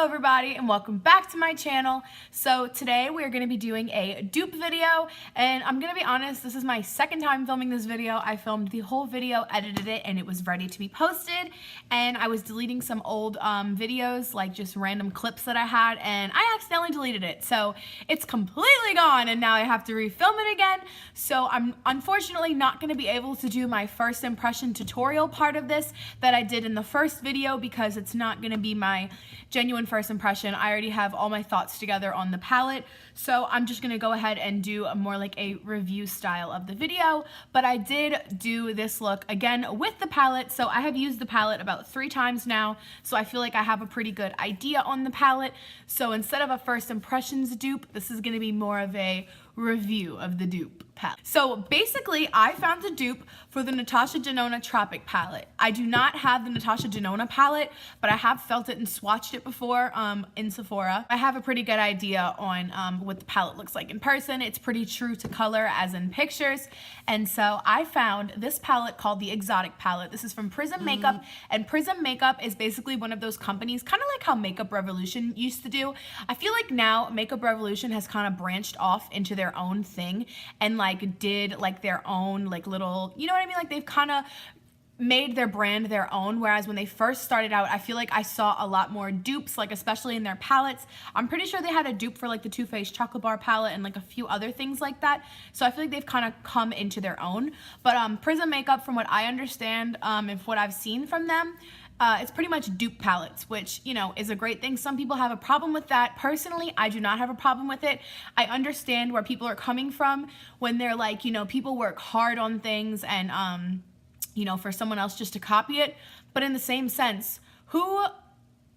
Hello everybody and welcome back to my channel. So today we're going to be doing a dupe video, and I'm going to be honest, this is my second time filming this video. I filmed the whole video, edited it, and it was ready to be posted, and I was deleting some old videos, like just random clips that I had, and I accidentally deleted it. So it's completely gone and now I have to refilm it again. So I'm unfortunately not going to be able to do my first impression tutorial part of this that I did in the first video because it's not going to be my genuine first impression. I already have all my thoughts together on the palette, so I'm just gonna go ahead and do a more like a review style of the video. But I did do this look again with the palette, so I have used the palette about 3 times now, so I feel like I have a pretty good idea on the palette. So instead of a first impressions dupe, this is gonna be more of a review of the dupe palette. So basically I found a dupe for the NATASHA Denona Tropic palette. I do not have the NATASHA Denona palette, but I have felt it and swatched it before in Sephora. I have a pretty good idea on what the palette looks like in person. It's pretty true to color as in pictures, and so I found this palette called the Exotic palette. This is from Prism Makeup, and Prism Makeup is basically one of those companies, kind of like how Makeup Revolution used to do. I feel like now Makeup Revolution has kind of branched off into their own thing and like did like their own like little, you know what I mean? Like they've kind of made their brand their own, whereas when they first started out, I feel like I saw a lot more dupes, like especially in their palettes. I'm pretty sure they had a dupe for like the Too Faced Chocolate Bar palette and like a few other things like that. So I feel like they've kind of come into their own. But Prism Makeup, from what I understand, and what I've seen from them, it's pretty much dupe palettes, which, you know, is a great thing. Some people have a problem with that. Personally, I do not have a problem with it. I understand where people are coming from when they're like, you know, people work hard on things and, you know, for someone else just to copy it. But in the same sense,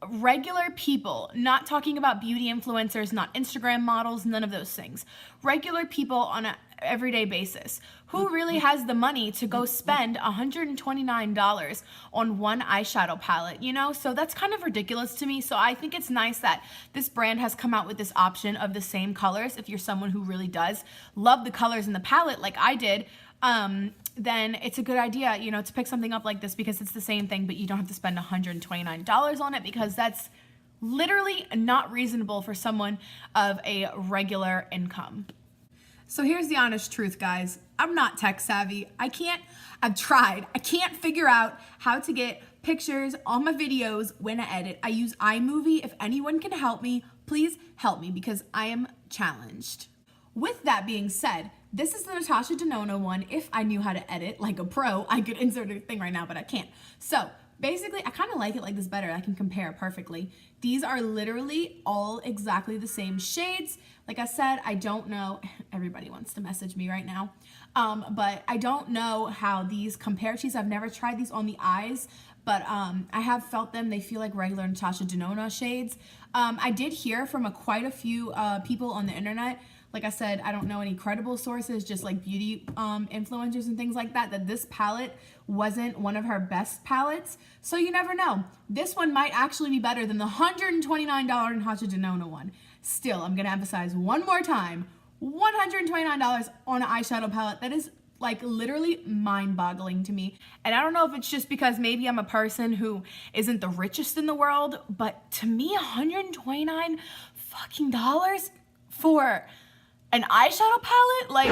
regular people, not talking about beauty influencers, not Instagram models, none of those things, regular people on an everyday basis, who really has the money to go spend $129 on one eyeshadow palette, you know? So that's kind of ridiculous to me. So I think it's nice that this brand has come out with this option of the same colors. If you're someone who really does love the colors in the palette like I did, then it's a good idea, you know, to pick something up like this because it's the same thing, but you don't have to spend $129 on it, because that's literally not reasonable for someone of a regular income. So here's the honest truth, guys. I'm not tech savvy. I've tried. I can't figure out how to get pictures on my videos when I edit. I use iMovie. If anyone can help me, please help me because I am challenged. With that being said, this is the NATASHA Denona one. If I knew how to edit like a pro, I could insert a thing right now, but I can't. So basically, I kind of like it like this better. I can compare perfectly. These are literally all exactly the same shades. Like I said, I don't know. Everybody wants to message me right now. But I don't know how these compare to these. I've never tried these on the eyes, but I have felt them. They feel like regular NATASHA Denona shades. I did hear from quite a few people on the internet. Like I said, I don't know any credible sources, just like beauty influencers and things like that, that this palette wasn't one of her best palettes. So you never know. This one might actually be better than the $129 NATASHA Denona one. Still, I'm going to emphasize one more time, $129 on an eyeshadow palette. That is like literally mind-boggling to me. And I don't know if it's just because maybe I'm a person who isn't the richest in the world, but to me, $129 fucking dollars for an eyeshadow palette, like.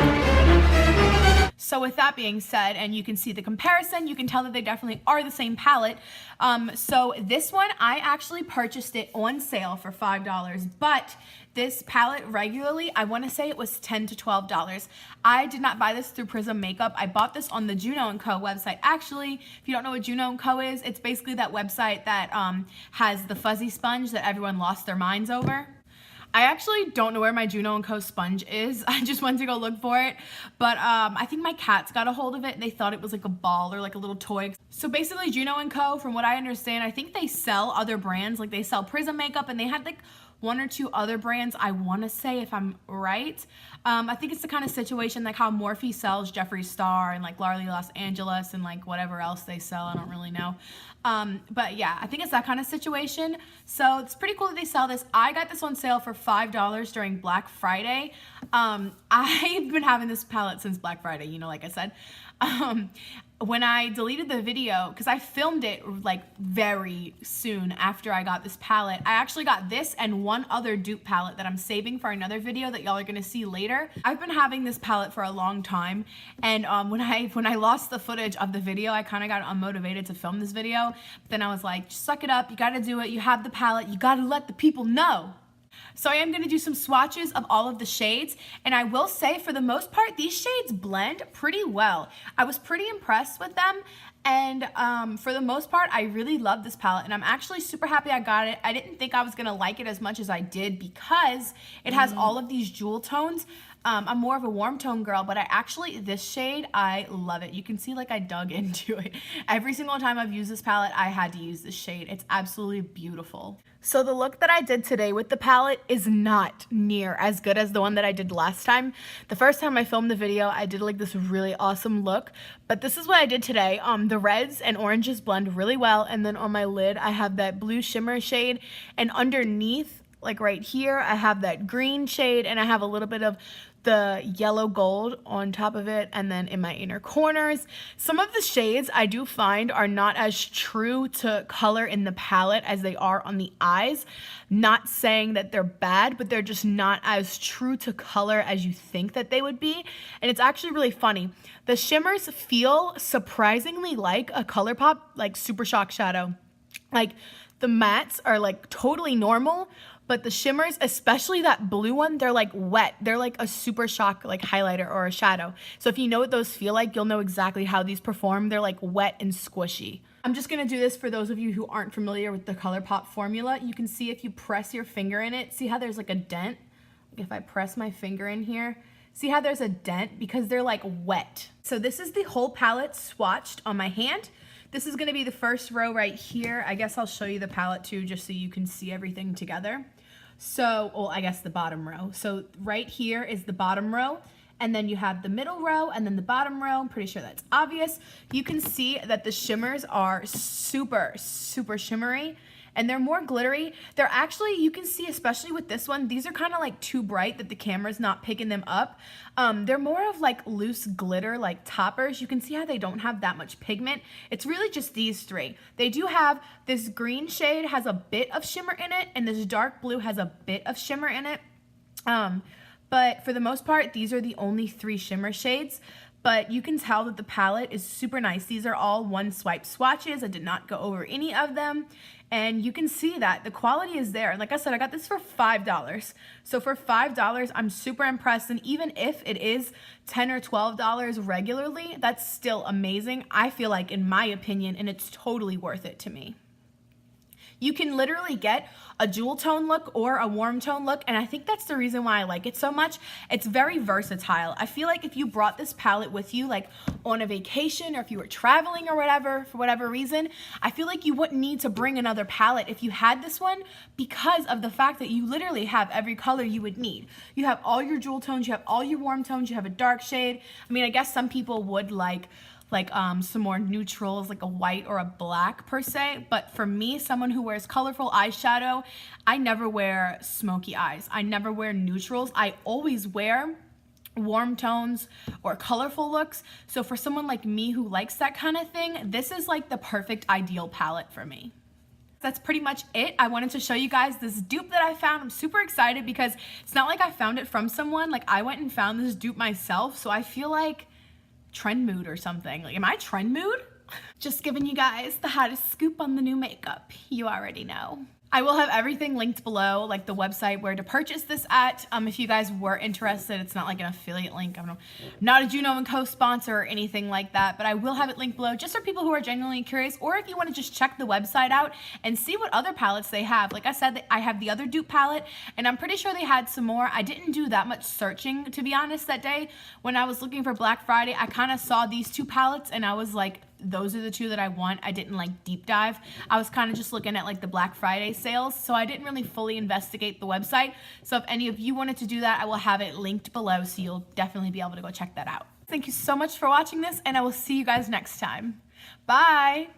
So with that being said, and you can see the comparison, you can tell that they definitely are the same palette. So this one, I actually purchased it on sale for $5, but this palette regularly, I want to say it was $10 to $12. I did not buy this through Prism Makeup. I bought this on the Juno & Co website. Actually, if you don't know what Juno & Co is, it's basically that website that has the fuzzy sponge that everyone lost their minds over. I actually don't know where my Juno & Co sponge is. I just went to go look for it. But I think my cats got a hold of it and they thought it was like a ball or like a little toy. So basically Juno & Co, from what I understand, I think they sell other brands. Like they sell Prism Makeup and they had like 1 or 2 other brands, I want to say, if I'm right. I think it's the kind of situation like how Morphe sells Jeffree Star and like Larlie Los Angeles and like whatever else they sell. I don't really know. But yeah, I think it's that kind of situation. So it's pretty cool that they sell this. I got this on sale for $5 during Black Friday. I've been having this palette since Black Friday, you know, like I said. when I deleted the video, because I filmed it like very soon after I got this palette, I actually got this and one other dupe palette that I'm saving for another video that y'all are gonna see later. I've been having this palette for a long time, and when I lost the footage of the video, I kind of got unmotivated to film this video. But then I was like, just suck it up, you gotta do it, you have the palette, you gotta let the people know. So I am going to do some swatches of all of the shades, and I will say for the most part these shades blend pretty well. I was pretty impressed with them, and for the most part I really love this palette, and I'm actually super happy I got it. I didn't think I was going to like it as much as I did because it has all of these jewel tones. I'm more of a warm tone girl, but this shade, I love it. You can see like I dug into it. Every single time I've used this palette, I had to use this shade. It's absolutely beautiful. So the look that I did today with the palette is not near as good as the one that I did last time. The first time I filmed the video, I did like this really awesome look, but this is what I did today. The reds and oranges blend really well, and then on my lid, I have that blue shimmer shade, and underneath, like right here, I have that green shade, and I have a little bit of the yellow gold on top of it, and then in my inner corners. Some of the shades I do find are not as true to color in the palette as they are on the eyes. Not saying that they're bad, but they're just not as true to color as you think that they would be, and it's actually really funny. The shimmers feel surprisingly like a Colourpop, like Super Shock Shadow. Like, the mattes are like totally normal, but the shimmers, especially that blue one, they're like wet. They're like a Super Shock like highlighter or a shadow. So if you know what those feel like, you'll know exactly how these perform. They're like wet and squishy. I'm just gonna do this for those of you who aren't familiar with the Colourpop formula. You can see if you press your finger in it, see how there's like a dent? If I press my finger in here, see how there's a dent? Because they're like wet. So this is the whole palette swatched on my hand. This is gonna be the first row right here. I guess I'll show you the palette too, just so you can see everything together. So, well, I guess the bottom row. So right here is the bottom row, and then you have the middle row, and then the bottom row. I'm pretty sure that's obvious. You can see that the shimmers are super, super shimmery, and they're more glittery. They're actually, you can see, especially with this one, these are kind of like too bright that the camera's not picking them up. They're more of like loose glitter, like toppers. You can see how they don't have that much pigment. It's really just these three. They do have this green shade has a bit of shimmer in it, and this dark blue has a bit of shimmer in it. But for the most part, these are the only three shimmer shades. But you can tell that the palette is super nice. These are all one swipe swatches. I did not go over any of them. And you can see that the quality is there. Like I said, I got this for $5. So for $5, I'm super impressed. And even if it is $10 or $12 regularly, that's still amazing. I feel like, in my opinion, and it's totally worth it to me. You can literally get a jewel tone look or a warm tone look, and I think that's the reason why I like it so much. It's very versatile. I feel like if you brought this palette with you, like on a vacation, or if you were traveling or whatever, for whatever reason, I feel like you wouldn't need to bring another palette if you had this one, because of the fact that you literally have every color you would need. You have all your jewel tones, you have all your warm tones, you have a dark shade. I mean, I guess some people would like some more neutrals, like a white or a black per se, but for me, someone who wears colorful eyeshadow, I never wear smoky eyes. I never wear neutrals. I always wear warm tones or colorful looks. So for someone like me who likes that kind of thing, this is like the perfect ideal palette for me. That's pretty much it. I wanted to show you guys this dupe that I found. I'm super excited because it's not like I found it from someone. Like, I went and found this dupe myself, so I feel like trend mood or something. Like, am I trend mood? Just giving you guys the hottest scoop on the new makeup. You already know. I will have everything linked below, like the website where to purchase this at. If you guys were interested, it's not like an affiliate link. I'm not a Juno & Co sponsor or anything like that, but I will have it linked below just for people who are genuinely curious, or if you want to just check the website out and see what other palettes they have. Like I said, I have the other dupe palette, and I'm pretty sure they had some more. I didn't do that much searching, to be honest, that day. When I was looking for Black Friday, I kind of saw these two palettes, and I was like, those are the two that I want. I didn't like deep dive. I was kind of just looking at like the Black Friday sales, so I didn't really fully investigate the website. So if any of you wanted to do that, I will have it linked below, so you'll definitely be able to go check that out. Thank you so much for watching this, and I will see you guys next time. Bye!